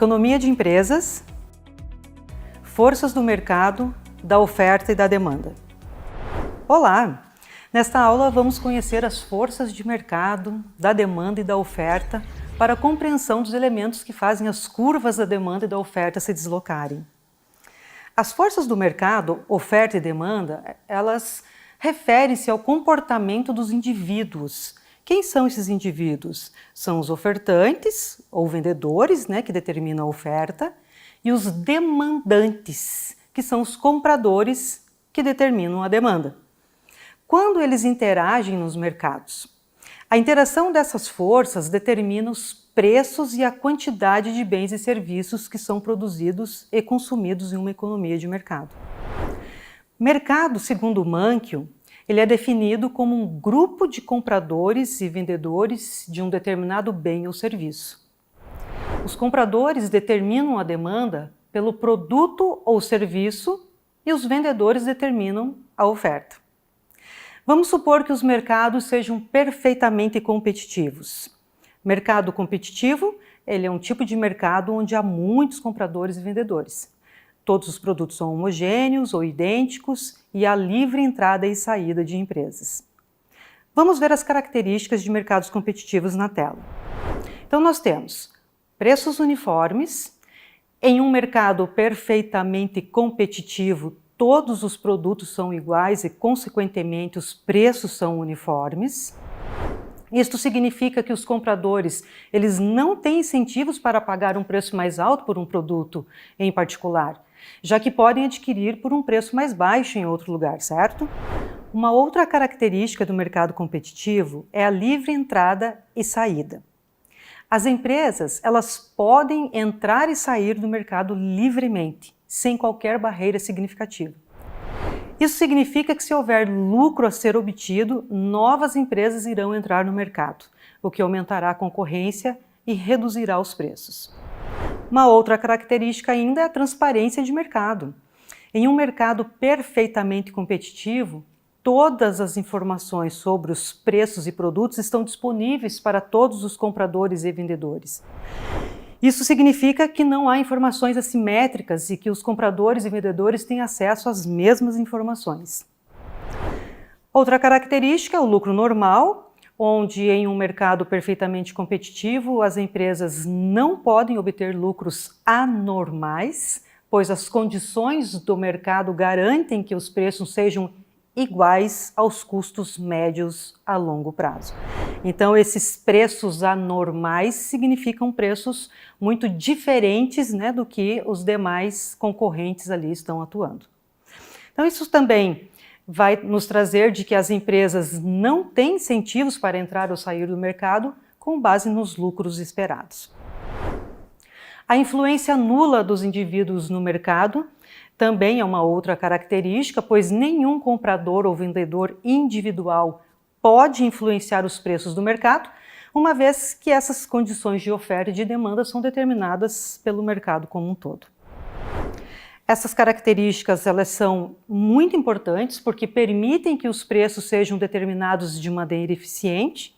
Economia de empresas, forças do mercado, da oferta e da demanda. Olá! Nesta aula vamos conhecer as forças de mercado, da demanda e da oferta para a compreensão dos elementos que fazem as curvas da demanda e da oferta se deslocarem. As forças do mercado, oferta e demanda, elas referem-se ao comportamento dos indivíduos. Quem são esses indivíduos? São os ofertantes, ou vendedores, que determinam a oferta, e os demandantes, que são os compradores, que determinam a demanda. Quando eles interagem nos mercados? A interação dessas forças determina os preços e a quantidade de bens e serviços que são produzidos e consumidos em uma economia de mercado. Mercado, segundo Mankiw, ele é definido como um grupo de compradores e vendedores de um determinado bem ou serviço. Os compradores determinam a demanda pelo produto ou serviço e os vendedores determinam a oferta. Vamos supor que os mercados sejam perfeitamente competitivos. Mercado competitivo, ele é um tipo de mercado onde há muitos compradores e vendedores. Todos os produtos são homogêneos ou idênticos e há livre entrada e saída de empresas. Vamos ver as características de mercados competitivos na tela. Então nós temos preços uniformes. Em um mercado perfeitamente competitivo, todos os produtos são iguais e, consequentemente, os preços são uniformes. Isto significa que os compradores eles não têm incentivos para pagar um preço mais alto por um produto em particular, já que podem adquirir por um preço mais baixo em outro lugar, certo? Uma outra característica do mercado competitivo é a livre entrada e saída. As empresas elas podem entrar e sair do mercado livremente, sem qualquer barreira significativa. Isso significa que se houver lucro a ser obtido, novas empresas irão entrar no mercado, o que aumentará a concorrência e reduzirá os preços. Uma outra característica ainda é a transparência de mercado. Em um mercado perfeitamente competitivo, todas as informações sobre os preços e produtos estão disponíveis para todos os compradores e vendedores. Isso significa que não há informações assimétricas e que os compradores e vendedores têm acesso às mesmas informações. Outra característica é o lucro normal, onde em um mercado perfeitamente competitivo as empresas não podem obter lucros anormais, pois as condições do mercado garantem que os preços sejam iguais aos custos médios a longo prazo. Então, esses preços anormais significam preços muito diferentes do que os demais concorrentes ali estão atuando. Então, isso também vai nos trazer de que as empresas não têm incentivos para entrar ou sair do mercado com base nos lucros esperados. A influência nula dos indivíduos no mercado também é uma outra característica, pois nenhum comprador ou vendedor individual pode influenciar os preços do mercado, uma vez que essas condições de oferta e de demanda são determinadas pelo mercado como um todo. Essas características elas são muito importantes porque permitem que os preços sejam determinados de maneira eficiente,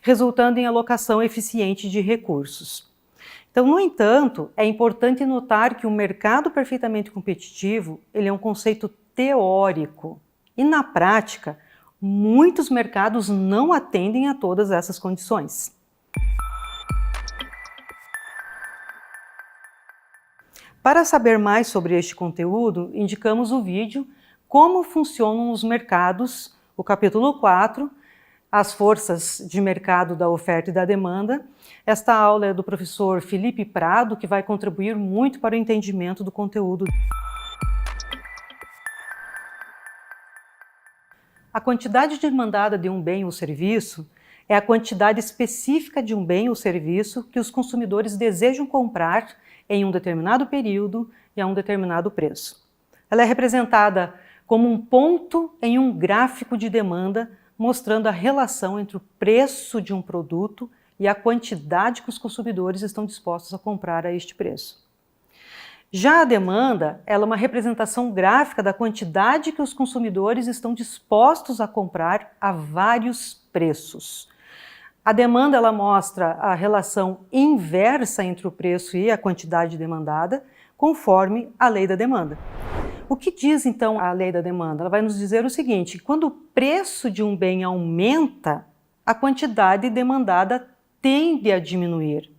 resultando em alocação eficiente de recursos. Então, no entanto, é importante notar que o mercado perfeitamente competitivo ele é um conceito teórico e, na prática, muitos mercados não atendem a todas essas condições. Para saber mais sobre este conteúdo, indicamos o vídeo Como funcionam os mercados, o capítulo 4, as forças de mercado da oferta e da demanda. Esta aula é do professor Felipe Prado, que vai contribuir muito para o entendimento do conteúdo. A quantidade demandada de um bem ou serviço é a quantidade específica de um bem ou serviço que os consumidores desejam comprar em um determinado período e a um determinado preço. Ela é representada como um ponto em um gráfico de demanda, mostrando a relação entre o preço de um produto e a quantidade que os consumidores estão dispostos a comprar a este preço. Já a demanda, ela é uma representação gráfica da quantidade que os consumidores estão dispostos a comprar a vários preços. A demanda ela mostra a relação inversa entre o preço e a quantidade demandada, conforme a lei da demanda. O que diz então a lei da demanda? Ela vai nos dizer o seguinte: quando o preço de um bem aumenta, a quantidade demandada tende a diminuir.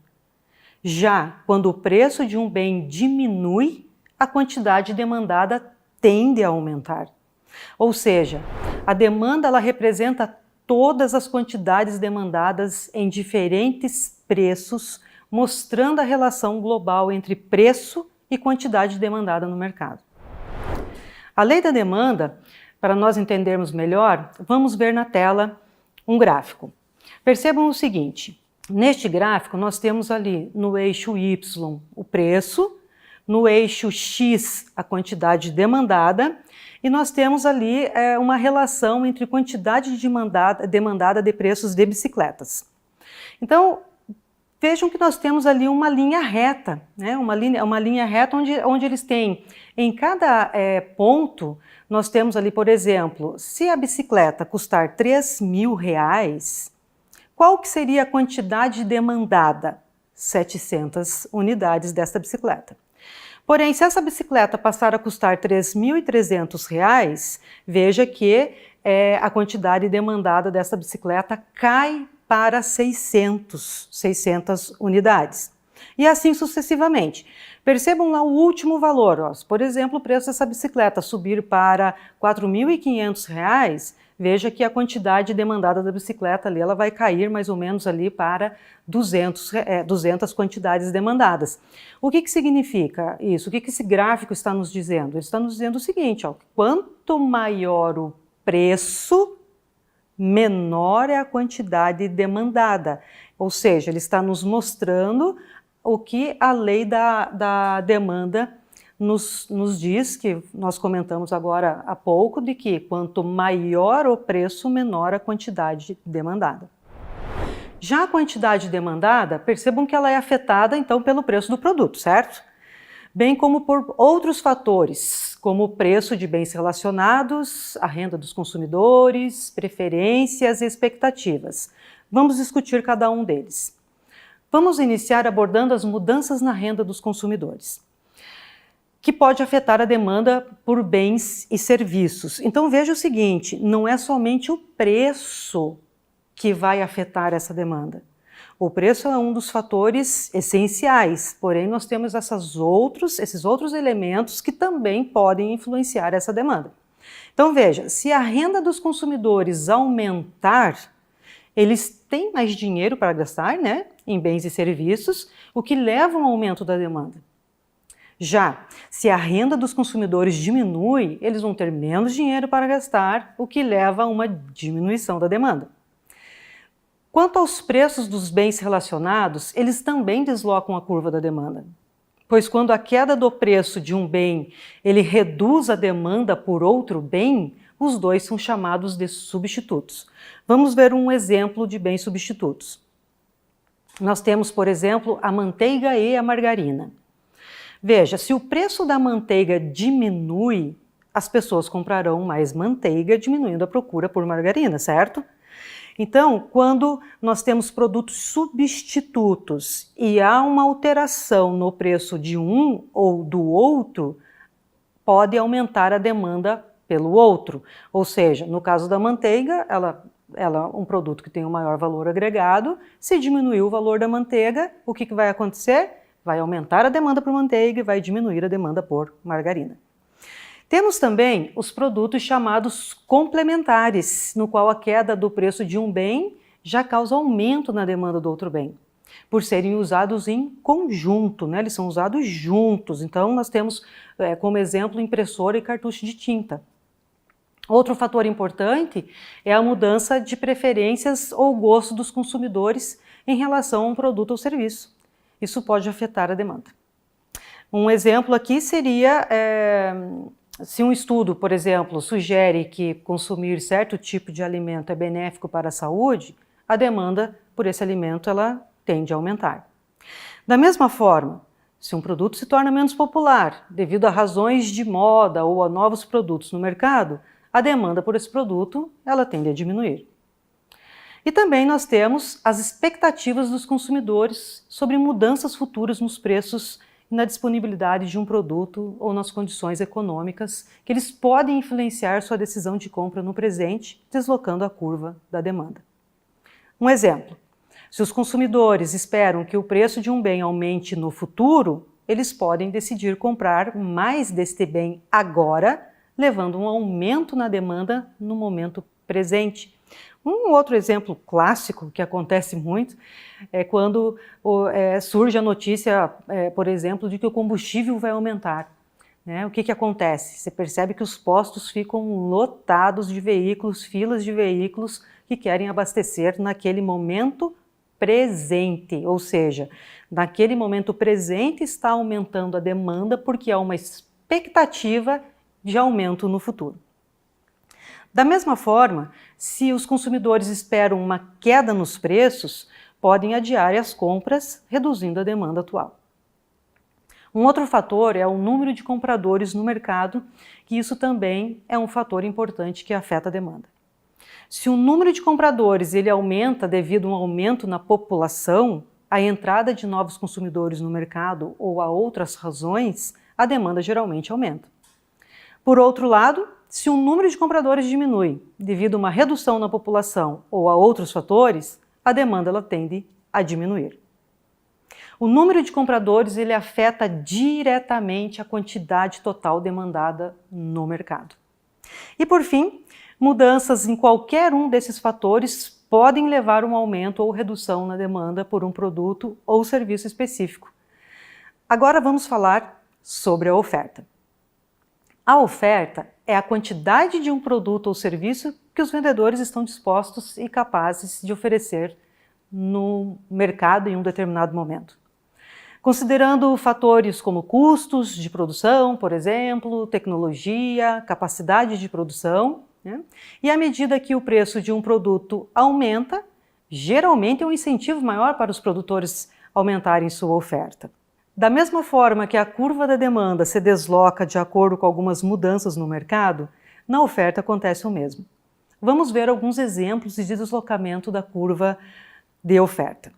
Já quando o preço de um bem diminui, a quantidade demandada tende a aumentar. Ou seja, a demanda ela representa todas as quantidades demandadas em diferentes preços, mostrando a relação global entre preço e quantidade demandada no mercado. A lei da demanda, para nós entendermos melhor, vamos ver na tela um gráfico. Percebam o seguinte: neste gráfico nós temos ali no eixo Y o preço, no eixo X a quantidade demandada, e nós temos ali uma relação entre quantidade demandada de preços de bicicletas. Então, vejam que nós temos ali uma linha reta, né? uma linha reta onde eles têm, em cada ponto, nós temos ali, por exemplo, se a bicicleta custar R$3.000, qual que seria a quantidade demandada? 700 unidades desta bicicleta. Porém, se essa bicicleta passar a custar R$3.300, veja que a quantidade demandada dessa bicicleta cai para 600 unidades. E assim sucessivamente. Percebam lá o último valor. Ó. Por exemplo, o preço dessa bicicleta subir para R$4.500, veja que a quantidade demandada da bicicleta ali, ela vai cair mais ou menos ali para 200 quantidades demandadas. O que significa isso? O que esse gráfico está nos dizendo? Ele está nos dizendo o seguinte, ó, quanto maior o preço, menor é a quantidade demandada. Ou seja, ele está nos mostrando o que a lei da demanda nos diz, que nós comentamos agora há pouco, de que quanto maior o preço, menor a quantidade demandada. Já a quantidade demandada, percebam que ela é afetada então pelo preço do produto, certo? Bem como por outros fatores, como o preço de bens relacionados, a renda dos consumidores, preferências e expectativas. Vamos discutir cada um deles. Vamos iniciar abordando as mudanças na renda dos consumidores, que pode afetar a demanda por bens e serviços. Então veja o seguinte, não é somente o preço que vai afetar essa demanda. O preço é um dos fatores essenciais, porém nós temos esses outros elementos que também podem influenciar essa demanda. Então veja, se a renda dos consumidores aumentar, eles têm mais dinheiro para gastar, né, em bens e serviços, o que leva a um aumento da demanda. Já, se a renda dos consumidores diminui, eles vão ter menos dinheiro para gastar, o que leva a uma diminuição da demanda. Quanto aos preços dos bens relacionados, eles também deslocam a curva da demanda, pois quando a queda do preço de um bem ele reduz a demanda por outro bem, os dois são chamados de substitutos. Vamos ver um exemplo de bens substitutos. Nós temos, por exemplo, a manteiga e a margarina. Veja, se o preço da manteiga diminui, as pessoas comprarão mais manteiga, diminuindo a procura por margarina, certo? Então, quando nós temos produtos substitutos e há uma alteração no preço de um ou do outro, pode aumentar a demanda pelo outro. Ou seja, no caso da manteiga, ela é um produto que tem um maior valor agregado. Se diminuir o valor da manteiga, o que vai acontecer? Vai aumentar a demanda por manteiga e vai diminuir a demanda por margarina. Temos também os produtos chamados complementares, no qual a queda do preço de um bem já causa aumento na demanda do outro bem, por serem usados em conjunto, né? Eles são usados juntos. Então nós temos como exemplo impressora e cartucho de tinta. Outro fator importante é a mudança de preferências ou gosto dos consumidores em relação a um produto ou serviço. Isso pode afetar a demanda. Um exemplo aqui seria se um estudo, por exemplo, sugere que consumir certo tipo de alimento é benéfico para a saúde, a demanda por esse alimento ela tende a aumentar. Da mesma forma, se um produto se torna menos popular devido a razões de moda ou a novos produtos no mercado, a demanda por esse produto ela tende a diminuir. E também nós temos as expectativas dos consumidores sobre mudanças futuras nos preços e na disponibilidade de um produto ou nas condições econômicas que eles podem influenciar sua decisão de compra no presente, deslocando a curva da demanda. Um exemplo: se os consumidores esperam que o preço de um bem aumente no futuro, eles podem decidir comprar mais deste bem agora, levando um aumento na demanda no momento presente. Um outro exemplo clássico que acontece muito é quando surge a notícia, por exemplo, de que o combustível vai aumentar. Né? O que acontece? Você percebe que os postos ficam lotados de veículos, filas de veículos que querem abastecer naquele momento presente, ou seja, naquele momento presente está aumentando a demanda porque há uma expectativa de aumento no futuro. Da mesma forma, se os consumidores esperam uma queda nos preços, podem adiar as compras, reduzindo a demanda atual. Um outro fator é o número de compradores no mercado, que isso também é um fator importante que afeta a demanda. Se o número de compradores ele aumenta devido a um aumento na população, a entrada de novos consumidores no mercado ou a outras razões, a demanda geralmente aumenta. Por outro lado, se o número de compradores diminui devido a uma redução na população ou a outros fatores, a demanda ela tende a diminuir. O número de compradores ele afeta diretamente a quantidade total demandada no mercado. E por fim, mudanças em qualquer um desses fatores podem levar a um aumento ou redução na demanda por um produto ou serviço específico. Agora vamos falar sobre a oferta. A oferta é a quantidade de um produto ou serviço que os vendedores estão dispostos e capazes de oferecer no mercado em um determinado momento. Considerando fatores como custos de produção, por exemplo, tecnologia, capacidade de produção, né? E à medida que o preço de um produto aumenta, geralmente é um incentivo maior para os produtores aumentarem sua oferta. Da mesma forma que a curva da demanda se desloca de acordo com algumas mudanças no mercado, na oferta acontece o mesmo. Vamos ver alguns exemplos de deslocamento da curva de oferta.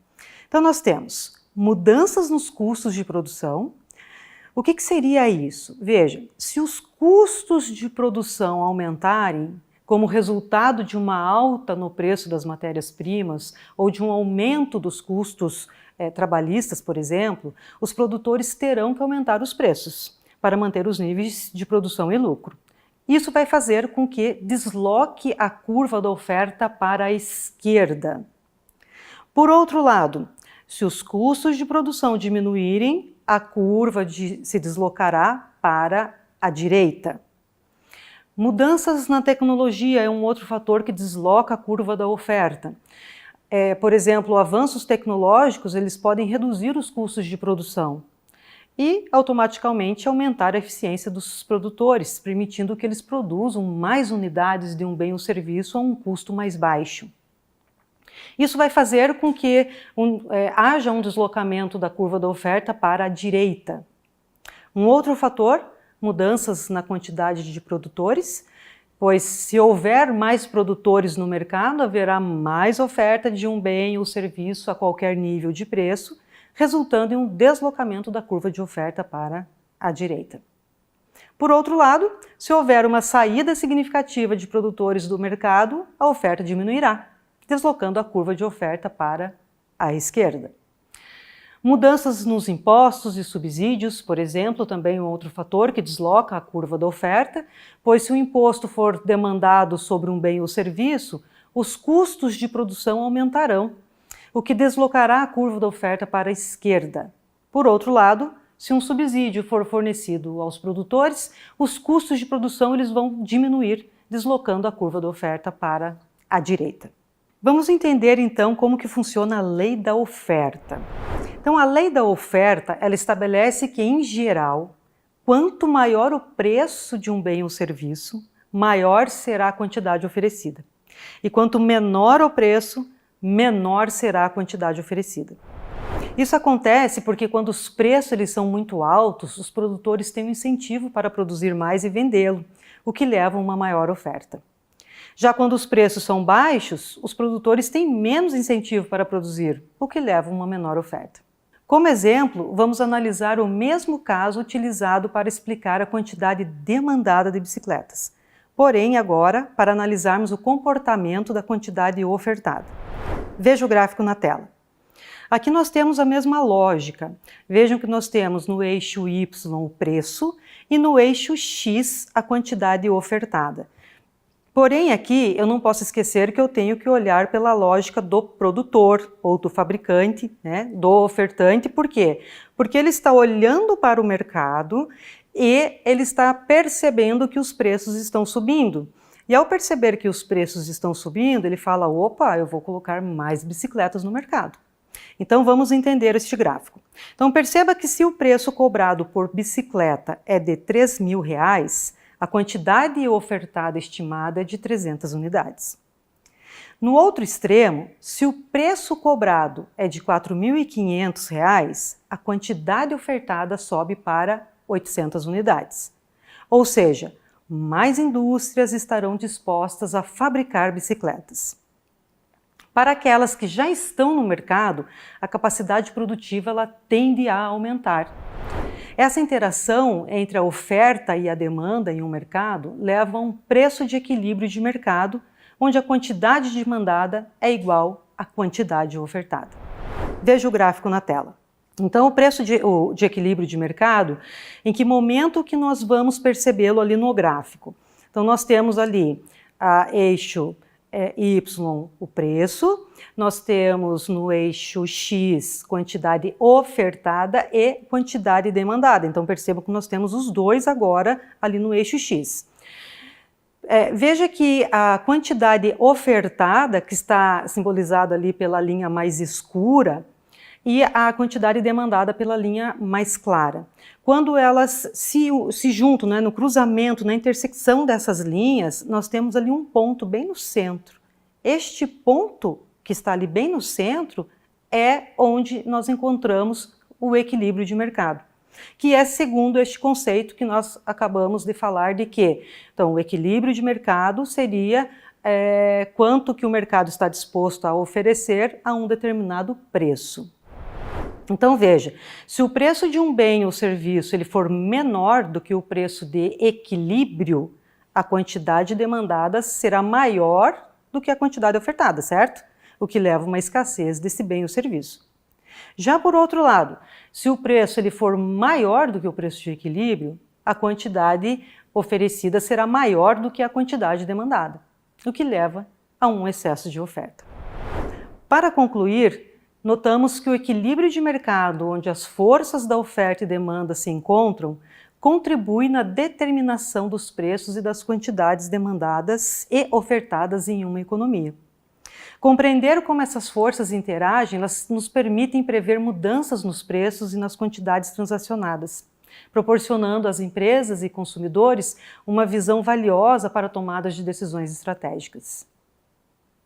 Então nós temos mudanças nos custos de produção. O que seria isso? Veja, se os custos de produção aumentarem como resultado de uma alta no preço das matérias-primas ou de um aumento dos custos trabalhistas, por exemplo, os produtores terão que aumentar os preços para manter os níveis de produção e lucro. Isso vai fazer com que desloque a curva da oferta para a esquerda. Por outro lado, se os custos de produção diminuírem, a curva se deslocará para a direita. Mudanças na tecnologia é um outro fator que desloca a curva da oferta. Por exemplo, avanços tecnológicos eles podem reduzir os custos de produção e automaticamente aumentar a eficiência dos produtores, permitindo que eles produzam mais unidades de um bem ou serviço a um custo mais baixo. Isso vai fazer com que haja um deslocamento da curva da oferta para a direita. Um outro fator, mudanças na quantidade de produtores, pois se houver mais produtores no mercado, haverá mais oferta de um bem ou serviço a qualquer nível de preço, resultando em um deslocamento da curva de oferta para a direita. Por outro lado, se houver uma saída significativa de produtores do mercado, a oferta diminuirá, deslocando a curva de oferta para a esquerda. Mudanças nos impostos e subsídios, por exemplo, também um outro fator que desloca a curva da oferta, pois se o imposto for demandado sobre um bem ou serviço, os custos de produção aumentarão, o que deslocará a curva da oferta para a esquerda. Por outro lado, se um subsídio for fornecido aos produtores, os custos de produção eles vão diminuir, deslocando a curva da oferta para a direita. Vamos entender então como que funciona a lei da oferta. Então a lei da oferta, ela estabelece que em geral, quanto maior o preço de um bem ou serviço, maior será a quantidade oferecida. E quanto menor o preço, menor será a quantidade oferecida. Isso acontece porque quando os preços eles são muito altos, os produtores têm um incentivo para produzir mais e vendê-lo, o que leva a uma maior oferta. Já quando os preços são baixos, os produtores têm menos incentivo para produzir, o que leva a uma menor oferta. Como exemplo, vamos analisar o mesmo caso utilizado para explicar a quantidade demandada de bicicletas. Porém, agora, para analisarmos o comportamento da quantidade ofertada. Veja o gráfico na tela. Aqui nós temos a mesma lógica. Vejam que nós temos no eixo Y o preço e no eixo X a quantidade ofertada. Porém, aqui eu não posso esquecer que eu tenho que olhar pela lógica do produtor ou do fabricante, né, do ofertante. Por quê? Porque ele está olhando para o mercado e ele está percebendo que os preços estão subindo. E ao perceber que os preços estão subindo, ele fala, opa, eu vou colocar mais bicicletas no mercado. Então vamos entender este gráfico. Então perceba que se o preço cobrado por bicicleta é de R$3.000, a quantidade ofertada estimada é de 300 unidades. No outro extremo, se o preço cobrado é de R$4.500, a quantidade ofertada sobe para 800 unidades. Ou seja, mais indústrias estarão dispostas a fabricar bicicletas. Para aquelas que já estão no mercado, a capacidade produtiva ela tende a aumentar. Essa interação entre a oferta e a demanda em um mercado leva a um preço de equilíbrio de mercado, onde a quantidade demandada é igual à quantidade ofertada. Veja o gráfico na tela. Então, o preço de equilíbrio de mercado, em que momento que nós vamos percebê-lo ali no gráfico? Então, nós temos ali a eixo Y o preço, nós temos no eixo X quantidade ofertada e quantidade demandada. Então perceba que nós temos os dois agora ali no eixo X. Veja que a quantidade ofertada, que está simbolizada ali pela linha mais escura, e a quantidade demandada pela linha mais clara. Quando elas se juntam, né, no cruzamento, na intersecção dessas linhas, nós temos ali um ponto bem no centro. Este ponto que está ali bem no centro é onde nós encontramos o equilíbrio de mercado, que é segundo este conceito que nós acabamos de falar de que, então, o equilíbrio de mercado seria quanto que o mercado está disposto a oferecer a um determinado preço. Então veja, se o preço de um bem ou serviço ele for menor do que o preço de equilíbrio, a quantidade demandada será maior do que a quantidade ofertada, certo? O que leva a uma escassez desse bem ou serviço. Já por outro lado, se o preço ele for maior do que o preço de equilíbrio, a quantidade oferecida será maior do que a quantidade demandada, o que leva a um excesso de oferta. Para concluir, notamos que o equilíbrio de mercado, onde as forças da oferta e demanda se encontram, contribui na determinação dos preços e das quantidades demandadas e ofertadas em uma economia. Compreender como essas forças interagem, elas nos permitem prever mudanças nos preços e nas quantidades transacionadas, proporcionando às empresas e consumidores uma visão valiosa para tomadas de decisões estratégicas.